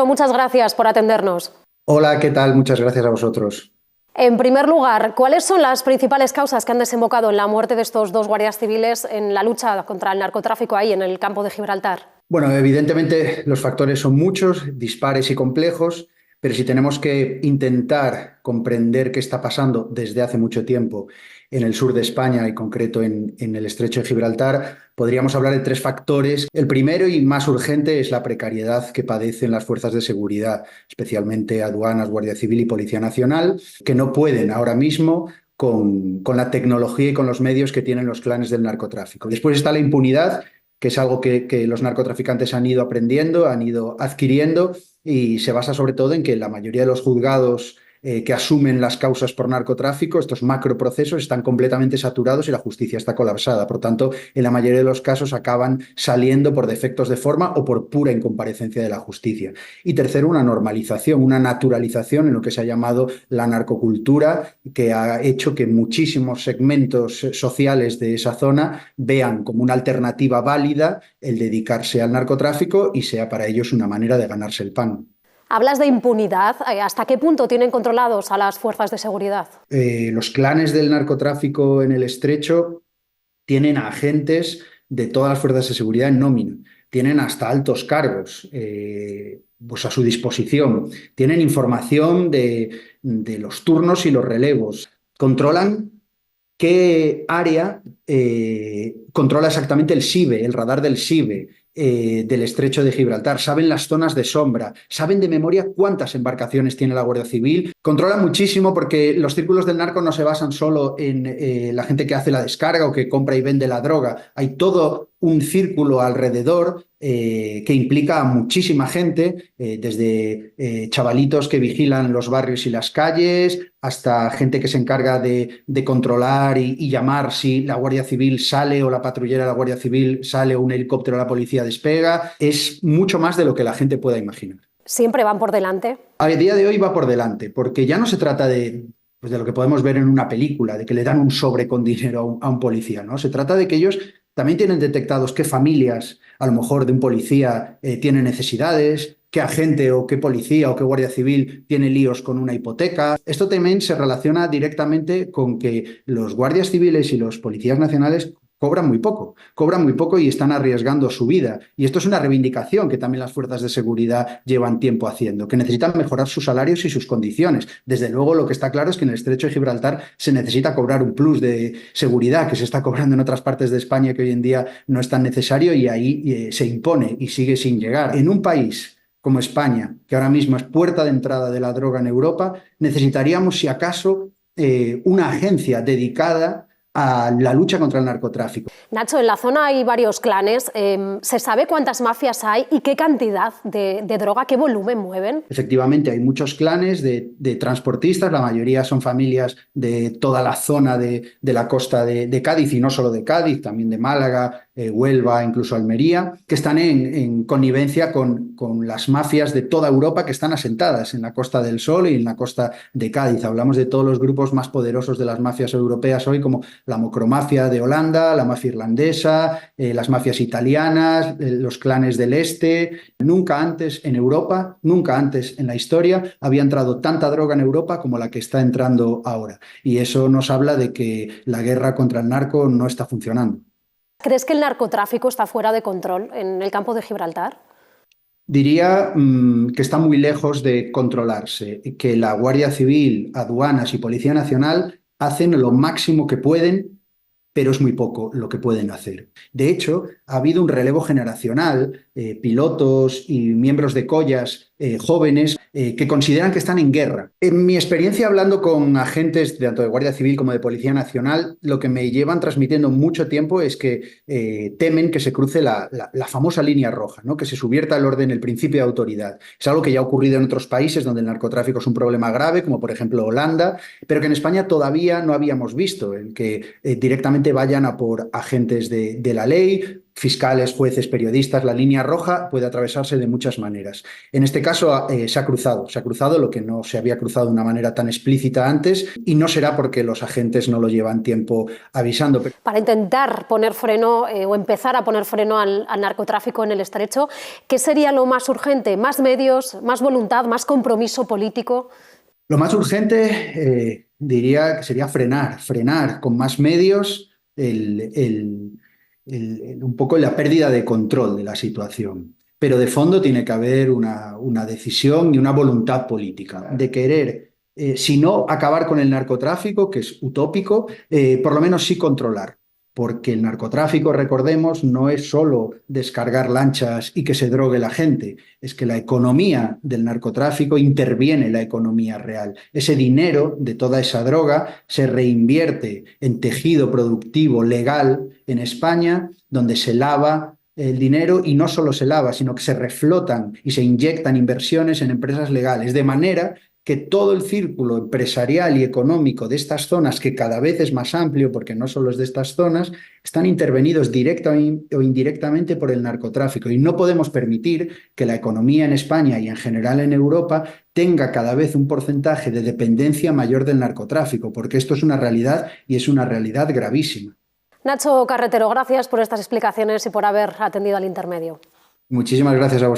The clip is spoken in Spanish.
Muchas gracias por atendernos. Hola, ¿qué tal? Muchas gracias a vosotros. En primer lugar, ¿cuáles son las principales causas que han desembocado en la muerte de estos dos guardias civiles en la lucha contra el narcotráfico ahí en el campo de Gibraltar? Bueno, evidentemente los factores son muchos, dispares y complejos, pero si tenemos que intentar comprender qué está pasando desde hace mucho tiempo en el sur de España y concreto en el estrecho de Gibraltar, podríamos hablar de tres factores. El primero y más urgente es la precariedad que padecen las fuerzas de seguridad, especialmente aduanas, Guardia Civil y Policía Nacional, que no pueden ahora mismo con la tecnología y con los medios que tienen los clanes del narcotráfico. Después está la impunidad, que es algo que los narcotraficantes han ido aprendiendo, han ido adquiriendo y se basa sobre todo en que la mayoría de los juzgados que asumen las causas por narcotráfico, estos macroprocesos, están completamente saturados y la justicia está colapsada. Por tanto, en la mayoría de los casos acaban saliendo por defectos de forma o por pura incomparecencia de la justicia. Y tercero, una normalización, una naturalización en lo que se ha llamado la narcocultura, que ha hecho que muchísimos segmentos sociales de esa zona vean como una alternativa válida el dedicarse al narcotráfico y sea para ellos una manera de ganarse el pan. Hablas de impunidad. ¿Hasta qué punto tienen controlados a las fuerzas de seguridad? Los clanes del narcotráfico en el estrecho tienen a agentes de todas las fuerzas de seguridad en nómina, tienen hasta altos cargos pues a su disposición, tienen información de los turnos y los relevos, controlan qué área controla exactamente el SIBE, el radar del SIBE, del estrecho de Gibraltar, saben las zonas de sombra, saben de memoria cuántas embarcaciones tiene la Guardia Civil, controlan muchísimo porque los círculos del narco no se basan solo en la gente que hace la descarga o que compra y vende la droga, hay todo un círculo alrededor que implica a muchísima gente, desde chavalitos que vigilan los barrios y las calles, hasta gente que se encarga de controlar y llamar si la Guardia Civil sale o la patrullera de la Guardia Civil sale o un helicóptero de la policía despega. Es mucho más de lo que la gente pueda imaginar. ¿Siempre van por delante? A día de hoy va por delante, porque ya no se trata pues de lo que podemos ver en una película, de que le dan un sobre con dinero a un policía, ¿no? Se trata de que ellos también tienen detectados qué familias, a lo mejor de un policía, tienen necesidades, qué agente o qué policía o qué guardia civil tiene líos con una hipoteca. Esto también se relaciona directamente con que los guardias civiles y los policías nacionales cobran muy poco y están arriesgando su vida. Y esto es una reivindicación que también las fuerzas de seguridad llevan tiempo haciendo, que necesitan mejorar sus salarios y sus condiciones. Desde luego, lo que está claro es que en el estrecho de Gibraltar se necesita cobrar un plus de seguridad que se está cobrando en otras partes de España que hoy en día no es tan necesario y ahí se impone y sigue sin llegar. En un país como España, que ahora mismo es puerta de entrada de la droga en Europa, necesitaríamos, si acaso, una agencia dedicada a la lucha contra el narcotráfico. Nacho, en la zona hay varios clanes. ¿Se sabe cuántas mafias hay y qué cantidad de droga, qué volumen mueven? Efectivamente, hay muchos clanes de transportistas, la mayoría son familias de toda la zona de la costa de Cádiz y no solo de Cádiz, también de Málaga, Huelva, incluso Almería, que están en connivencia con las mafias de toda Europa que están asentadas en la Costa del Sol y en la costa de Cádiz. Hablamos de todos los grupos más poderosos de las mafias europeas hoy, como la macromafia de Holanda, la mafia irlandesa, las mafias italianas, los clanes del este. Nunca antes en Europa, nunca antes en la historia había entrado tanta droga en Europa como la que está entrando ahora. Y eso nos habla de que la guerra contra el narco no está funcionando. ¿Crees que el narcotráfico está fuera de control en el campo de Gibraltar? Diría que está muy lejos de controlarse, que la Guardia Civil, aduanas y Policía Nacional hacen lo máximo que pueden, pero es muy poco lo que pueden hacer. De hecho, ha habido un relevo generacional, pilotos y miembros de collas jóvenes que consideran que están en guerra. En mi experiencia hablando con agentes tanto de Guardia Civil como de Policía Nacional, lo que me llevan transmitiendo mucho tiempo es que temen que se cruce la famosa línea roja, ¿no? Que se subvierta el orden, el principio de autoridad. Es algo que ya ha ocurrido en otros países donde el narcotráfico es un problema grave, como por ejemplo Holanda, pero que en España todavía no habíamos visto, el que directamente vayan a por agentes de la ley, fiscales, jueces, periodistas. La línea roja puede atravesarse de muchas maneras. En este caso se ha cruzado lo que no se había cruzado de una manera tan explícita antes y no será porque los agentes no lo llevan tiempo avisando. Para intentar poner freno o empezar a poner freno al narcotráfico en el estrecho, ¿qué sería lo más urgente? ¿Más medios, más voluntad, más compromiso político? Lo más urgente diría que sería frenar con más medios un poco la pérdida de control de la situación. Pero de fondo tiene que haber una decisión y una voluntad política de querer, si no acabar con el narcotráfico, que es utópico, por lo menos sí controlar. Porque el narcotráfico, recordemos, no es solo descargar lanchas y que se drogue la gente, es que la economía del narcotráfico interviene en la economía real. Ese dinero de toda esa droga se reinvierte en tejido productivo legal en España, donde se lava el dinero y no solo se lava, sino que se reflotan y se inyectan inversiones en empresas legales, de manera que todo el círculo empresarial y económico de estas zonas, que cada vez es más amplio porque no solo es de estas zonas, están intervenidos directa o indirectamente por el narcotráfico. Y no podemos permitir que la economía en España y en general en Europa tenga cada vez un porcentaje de dependencia mayor del narcotráfico, porque esto es una realidad y es una realidad gravísima. Nacho Carretero, gracias por estas explicaciones y por haber atendido al intermedio. Muchísimas gracias a vosotros.